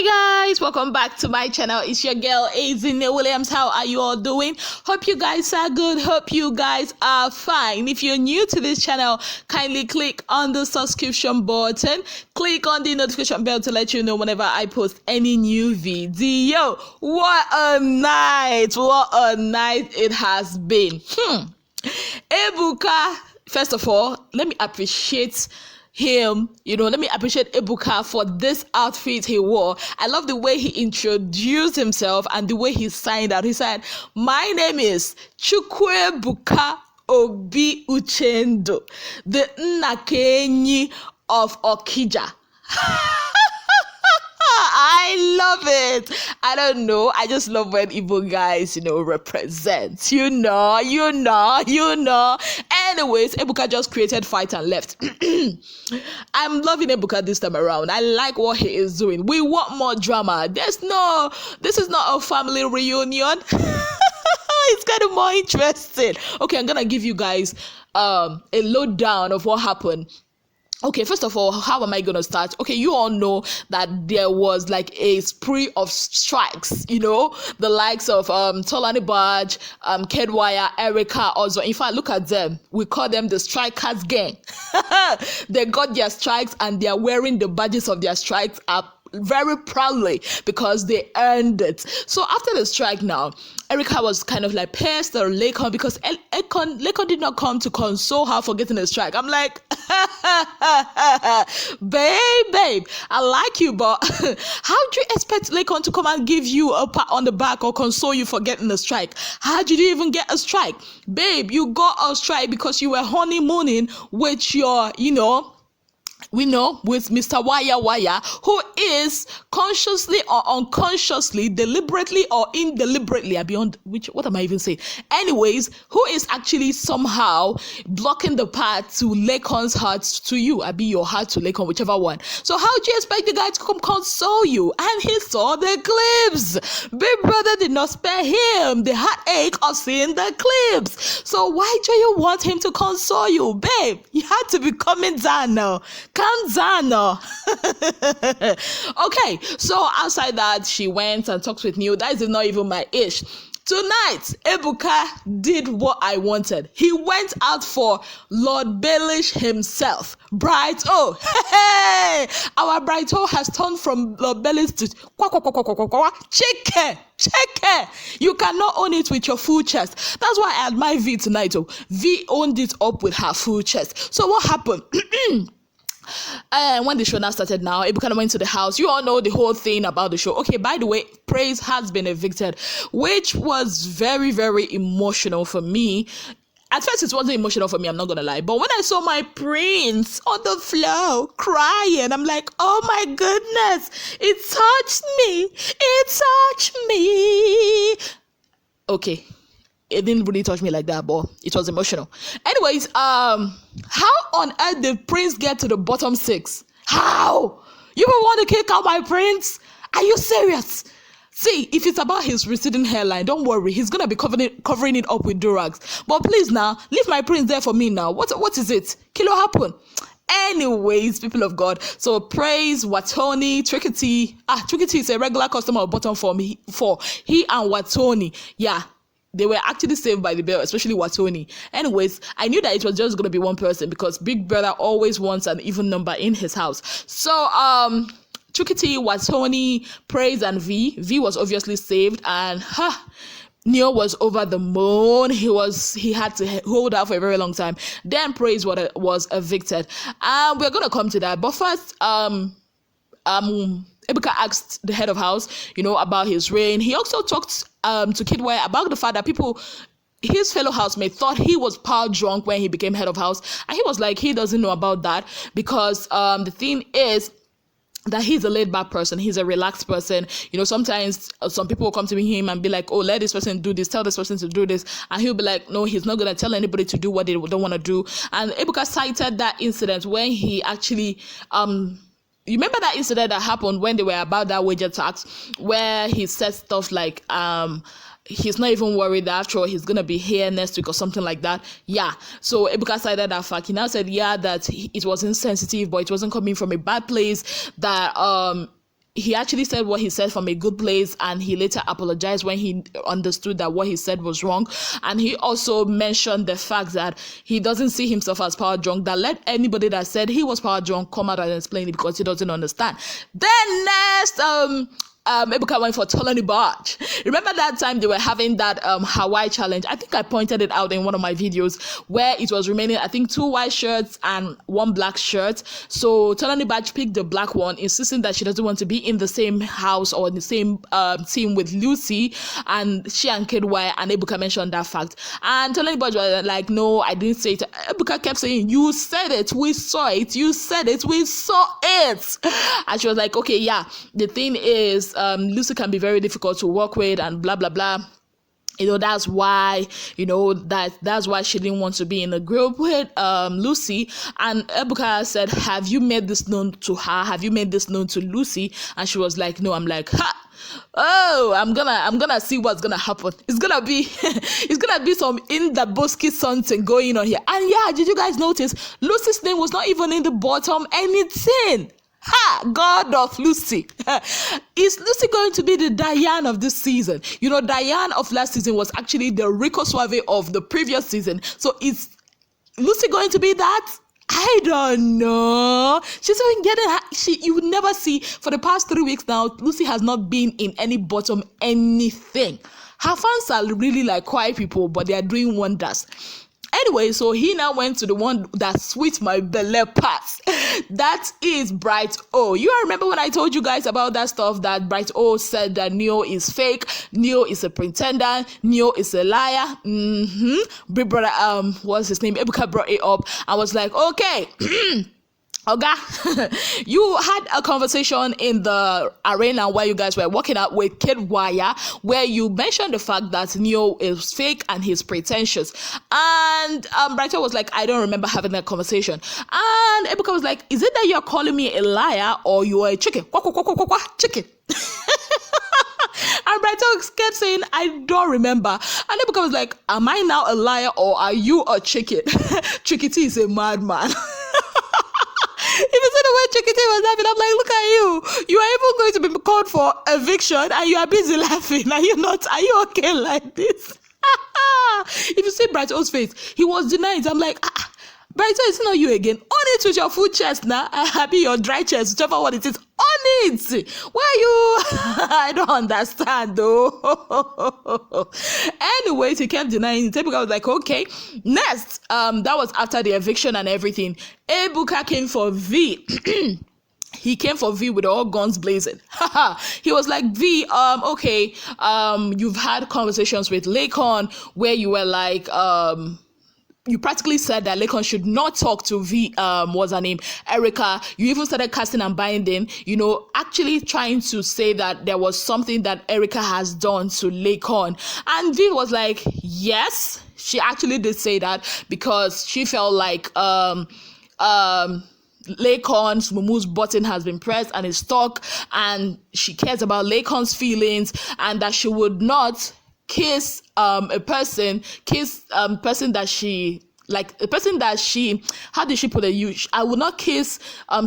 Hi guys, welcome back to my channel. It's your girl Williams. How are you all doing? Hope you guys are good. Hope you guys are fine. If you're new to this channel, kindly click on the subscription button. Click on the notification bell to let you know whenever I post any new video. What a night! What a night it has been. Ebuka, first of all, let me appreciate him, let me appreciate Ebuka for this outfit he wore. I love the way he introduced himself and the way he signed out. He said, "My name is Ebuka Obi Uchendo, the Nnakenyi of Okija." I love it. I don't know. I just love when Igbo guys, represent. Anyways, Ebuka just created fight and left. I'm loving Ebuka this time around. I like what he is doing. We want more drama. This is not a family reunion. It's kind of more interesting. Okay, I'm gonna give you guys a lowdown of what happened. Okay, first of all, how am I going to start? Okay, you all know that there was like a spree of strikes, the likes of Tolanibaj, Kiddwaya, Erica also. In fact, look at them. We call them the strikers gang. They got their strikes and they are wearing the badges of their strikes up very proudly because they earned it. So after the strike now, Erica was kind of like pissed at Lakon because Lakon did not come to console her for getting a strike. I'm like, babe, I like you, but how do you expect Lakon to come and give you a pat on the back or console you for getting a strike? How did you even get a strike? Babe, you got a strike because you were honeymooning with your, with Mr. Waya, who is consciously or unconsciously, deliberately or indeliberately, what am I even saying? Anyways, who is actually somehow blocking the path to Lakon's heart to you, your heart to Lakon, whichever one. So how do you expect the guy to come console you? And he saw the clips. Big brother did not spare him the heartache of seeing the clips. So why do you want him to console you? Babe, you had to be coming down now. Kanzano. Okay, so outside that, she went and talked with Neo. That is not even my ish. Tonight, Ebuka did what I wanted. He went out for Lord Baelish himself. Brighto. Hey! Our Brighto has turned from Lord Baelish to chicken. You cannot own it with your full chest. That's why I admire V tonight. V owned it up with her full chest. So what happened? When the show now started now, Ebuka went to the house. You all know the whole thing about the show. Okay, by the way, Praise has been evicted, which was very, very emotional for me. At first, it wasn't emotional for me, I'm not gonna lie. But when I saw my prince on the floor crying, I'm like, oh my goodness, it touched me. Okay. It didn't really touch me like that, but it was emotional. Anyways, how on earth did Prince get to the bottom 6? How? You would want to kick out my Prince? Are you serious? See, if it's about his receding hairline, don't worry. He's going to be covering it up with durags. But please now, leave my Prince there for me now. What is it? Kilo happen. Anyways, people of God, so Praise, Watoni, Trickety. Trickety is a regular customer of bottom for he and Watoni. Yeah. They were actually saved by the bell, especially Watoni. Anyways, I knew that it was just going to be one person because Big Brother always wants an even number in his house. So, Trickety, Watoni, Praise, and V. V was obviously saved, and Neo was over the moon. He had to hold out for a very long time. Then Praise was evicted. We're going to come to that. But first, Ebuka asked the head of house, about his reign. He also talked to Kiddwaya about the fact that his fellow housemates thought he was power drunk when he became head of house. And he was like, he doesn't know about that because the thing is that he's a laid-back person. He's a relaxed person. Sometimes some people will come to him and be like, oh, let this person do this, tell this person to do this. And he'll be like, no, he's not going to tell anybody to do what they don't want to do. And Ebuka cited that incident when he actually... you remember that incident that happened when they were about that wage tax, where he said stuff like, he's not even worried that after all he's gonna be here next week or something like that. Yeah. So Ebuka cited that fact. He now said, yeah, that it was insensitive, but it wasn't coming from a bad place. That he actually said what he said from a good place, and he later apologized when he understood that what he said was wrong. And he also mentioned the fact that he doesn't see himself as power drunk, that let anybody that said he was power drunk come out and explain it, because he doesn't understand. Then next, Ebuka went for Tolanibaj. Remember that time they were having that Hawaii challenge? I think I pointed it out in one of my videos, where it was remaining, I think, 2 white shirts and 1 black shirt. So Tolanibaj picked the black one, insisting that she doesn't want to be in the same house or in the same team with Lucy, and she and Kiddwaya, and Ebuka mentioned that fact. And Tolanibaj was like, no, I didn't say it. Ebuka kept saying, you said it, we saw it, you said it, we saw it. And she was like, okay, yeah, the thing is, Lucy can be very difficult to work with, and blah blah blah. That's why, that's why she didn't want to be in a group with Lucy. And Ebuka said, have you made this known to her? Have you made this known to Lucy? And she was like, no. I'm like, ha! Oh, I'm gonna see what's gonna happen. It's gonna be some in the bosky something going on here. And yeah, did you guys notice Lucy's name was not even in the bottom anything? Ha! God of Lucy. Is Lucy going to be the Diane of this season? Diane of last season was actually the Rico Suave of the previous season. So is Lucy going to be that? I don't know. She's even getting you would never see for the past 3 weeks now. Lucy has not been in any bottom anything. Her fans are really like quiet people, but they are doing wonders. Anyway, so he now went to the one that sweet my belly parts. That is Brighto. You remember when I told you guys about that stuff, that Brighto said that Neo is fake, Neo is a pretender, Neo is a liar. Big brother, what's his name? Ebuka brought it up. I was like, okay. Okay, you had a conversation in the arena where you guys were working out with Kiddwaya, where you mentioned the fact that Neo is fake and he's pretentious. And Brighto was like, I don't remember having that conversation. And Ebuka was like, is it that you're calling me a liar or you're a chicken? Chicken. And Brighto kept saying, I don't remember. And Ebuka was like, am I now a liar or are you a chicken? Chickity is a madman. If you see the way Chickity was laughing, I'm like, look at you. You are even going to be called for eviction and you are busy laughing. Are you okay like this? If you see Brighto's face, he was denying it. I'm like, Brighto, it's not you again. On it with your full chest now. Happy your dry chest, whichever one it is. On it. Why you? I don't understand though. Anyways, he kept denying it. Ebuka was like, okay. Next, that was after the eviction and everything. Ebuka came for V. He came for V with all guns blazing. He was like, V, okay, you've had conversations with Lakon where you were like, you practically said that Lakon should not talk to V, what's her name, Erica. You even started casting and binding, actually trying to say that there was something that Erica has done to Lakon. And V was like, yes, she actually did say that, because she felt like Lakon's Mumu's button has been pressed and is stuck, and she cares about Lakon's feelings, and that she would not kiss a person that she, like a person that she, how did she put it? I would not kiss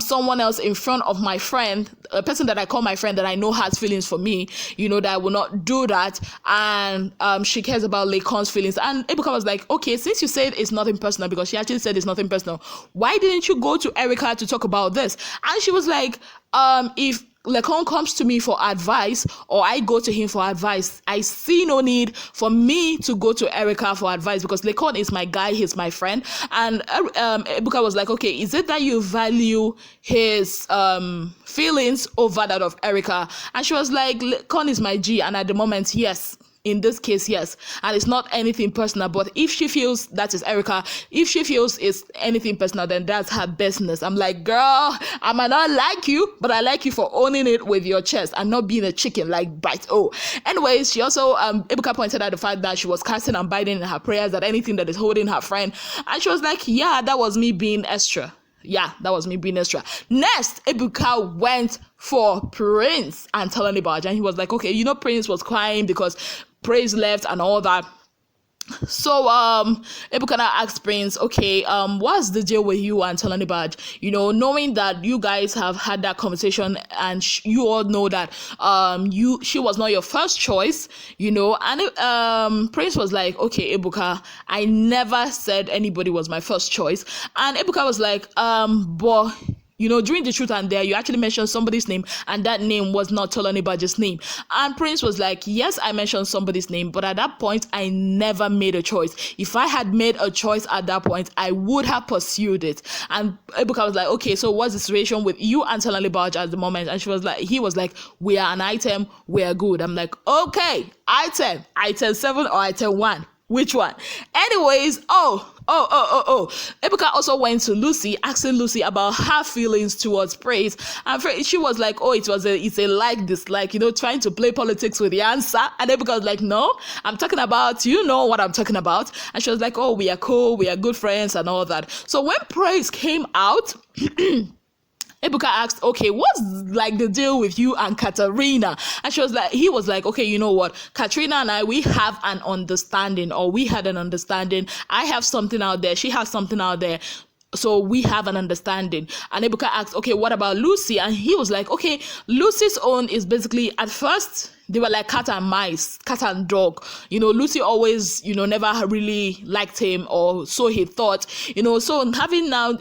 someone else in front of my friend, a person that I call my friend that I know has feelings for me, that I will not do that. And she cares about Lakon's feelings. And Ebuka was like, okay, since you said it's nothing personal, because she actually said it's nothing personal, why didn't you go to Erica to talk about this? And she was like, if Lakon comes to me for advice or I go to him for advice, I see no need for me to go to Erica for advice, because Lakon is my guy, he's my friend. And Ebuka was like, okay, is it that you value his feelings over that of Erica? And she was like, Lakon is my G, and at the moment, yes. In this case, yes. And it's not anything personal. But if she feels that is Erica, if she feels it's anything personal, then that's her business. I'm like, girl, I might not like you, but I like you for owning it with your chest and not being a chicken like Brighto. Anyways, she also, Ebuka pointed out the fact that she was casting and biting in her prayers at anything that is holding her friend. And she was like, yeah, that was me being extra. Yeah, that was me being extra. Next, Ebuka went for Prince and Tolanibaj. And he was like, okay, Prince was crying because Praise left and all that. So Ebuka asked Prince, okay, what's the deal with you and Tolanibaj? Knowing that you guys have had that conversation and you all know that she was not your first choice, and Prince was like, okay, Ebuka, I never said anybody was my first choice. And Ebuka was like, but during the truth and dare, you actually mentioned somebody's name, and that name was not Tolanibaj's name. And Prince was like, yes, I mentioned somebody's name, but at that point, I never made a choice. If I had made a choice at that point, I would have pursued it. And Ebuka was like, okay, so what's the situation with you and Tolanibaj at the moment? And he was like, we are an item, we are good. I'm like, okay, item 7 or item 1? Which one? Anyways, Ebuka also went to Lucy, asking Lucy about her feelings towards Praise. And she was like, it's a like dislike, trying to play politics with the answer. And Ebuka was like, no, I'm talking about, what I'm talking about. And she was like, oh, we are cool, we are good friends and all that. So when Praise came out, Ebuka asked, okay, what's like the deal with you and Katerina? And he was like, okay, you know what? Katrina and I, we have an understanding, or we had an understanding. I have something out there. She has something out there. So we have an understanding. And Ebuka asked, okay, what about Lucy? And he was like, okay, Lucy's own is basically, at first, they were like cat and mice, cat and dog. Lucy always, never really liked him, or so he thought. So having now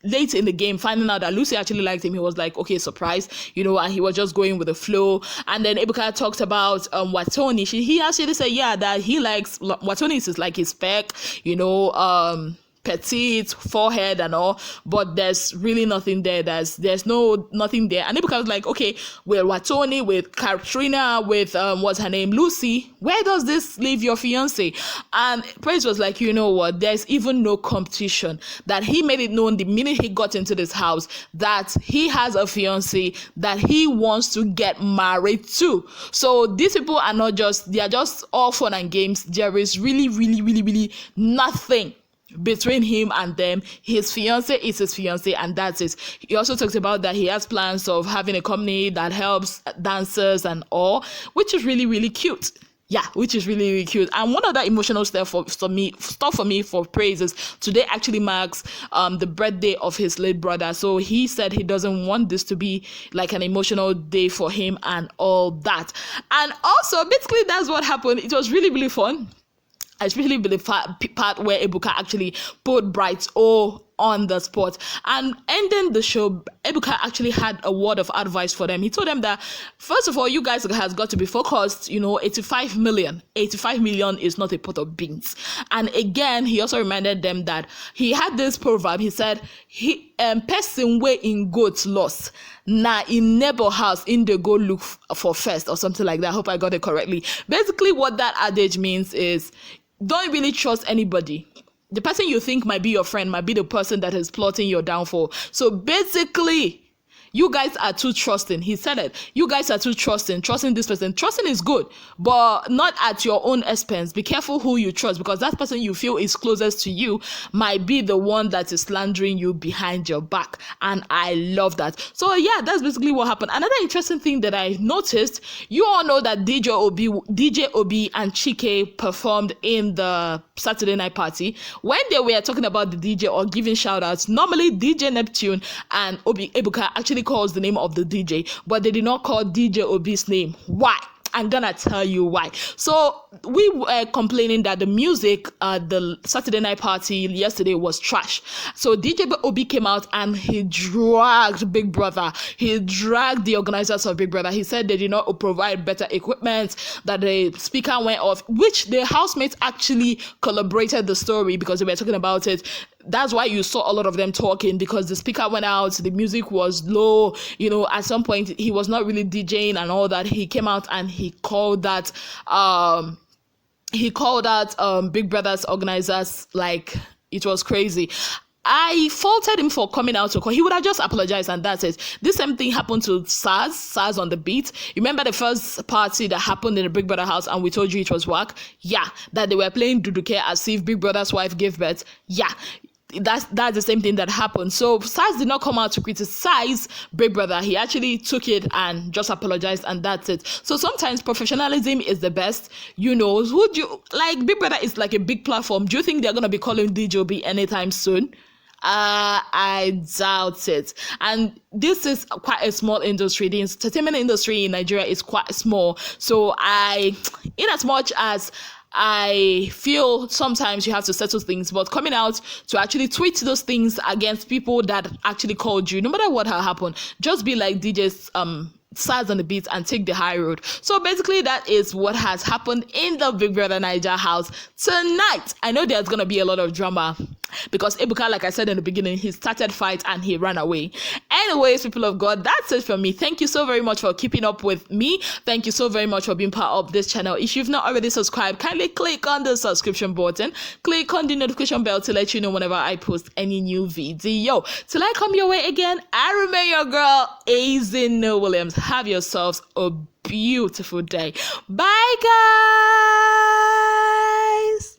late in the game, finding out that Lucy actually liked him, he was like, okay, surprise, and he was just going with the flow. And then Ebuka talked about Watoni. He actually said, yeah, that he likes Watoni is like his spec, petite, forehead and all, but there's really nothing there. There's nothing there. And Ebuka was like, okay, with Watoni, with Katrina, with what's her name, Lucy, where does this leave your fiance? And Praise was like, you know what, there's even no competition. That he made it known the minute he got into this house that he has a fiance that he wants to get married to. So these people are they are just all fun and games. There is really, really, really, really nothing between him and them. His fiance is his fiance, and that's it. He also talks about that he has plans of having a company that helps dancers and all, which is really, really cute. Yeah, which is really, really cute. And one of the emotional stuff for me for Praise is today actually marks the birthday of his late brother. So he said he doesn't want this to be like an emotional day for him and all that. And also, basically, that's what happened. It was really, really fun. Especially the part where Ebuka actually put Brighto on the spot. And ending the show, Ebuka actually had a word of advice for them. He told them that, first of all, you guys has got to be focused. 85 million is not a pot of beans. And again, he also reminded them that he had this proverb. He said, person way in goat loss. Now in neighbor house in the go look for first, or something like that. I hope I got it correctly. Basically, what that adage means is, don't really trust anybody. The person you think might be your friend might be the person that is plotting your downfall. So basically, you guys are too trusting. He said it. You guys are too trusting this person. Trusting is good, but not at your own expense. Be careful who you trust, because that person you feel is closest to you might be the one that is slandering you behind your back. And I love that. So yeah, that's basically what happened. Another interesting thing that I noticed, you all know that DJ Obi and Chike performed in the Saturday night party. When they were talking about the DJ or giving shout outs, normally DJ Neptune and Ebuka actually calls the name of the DJ, but they did not call DJ Obi's name. Why? I'm gonna tell you why. So we were complaining that the music the Saturday night party yesterday was trash. So DJ Obi came out and he dragged Big Brother. He dragged the organizers of Big Brother. He said they did not provide better equipment, that the speaker went off, which the housemates actually collaborated the story because they were talking about it. That's why you saw a lot of them talking, because the speaker went out, the music was low, at some point he was not really DJing and all that. He came out and he called that Big Brother's organizers like it was crazy. I faulted him for coming out to call. He would have just apologized and that's it. This same thing happened to SARS on the beat. Remember the first party that happened in the Big Brother house and we told you it was whack? Yeah. That they were playing Duduke as if Big Brother's wife gave birth? Yeah. that's the same thing that happened. So Sars did not come out to criticize Big Brother. He actually took it and just apologized, and that's it. So sometimes professionalism is the best. Would you like Big Brother is like a big platform? Do you think they're gonna be calling DJB anytime soon? I doubt it. And this is quite a small industry. The entertainment industry in Nigeria is quite small. So in as much as I feel sometimes you have to settle things, but coming out to actually tweet those things against people that actually called you, no matter what has happened, just be like DJ's Sars on the beat and take the high road. So basically that is what has happened in the Big Brother Naija house tonight. I know there's gonna be a lot of drama because Ebuka, like I said in the beginning, he started fight and he ran away. Anyways, people of God, that's it from me. Thank you so very much for keeping up with me. Thank you so very much for being part of this channel. If you've not already subscribed, kindly click on the subscription button, click on the notification bell to let you know whenever I post any new video. Till I come your way again, I remain your girl, Azino Williams. Have yourselves a beautiful day. Bye, guys.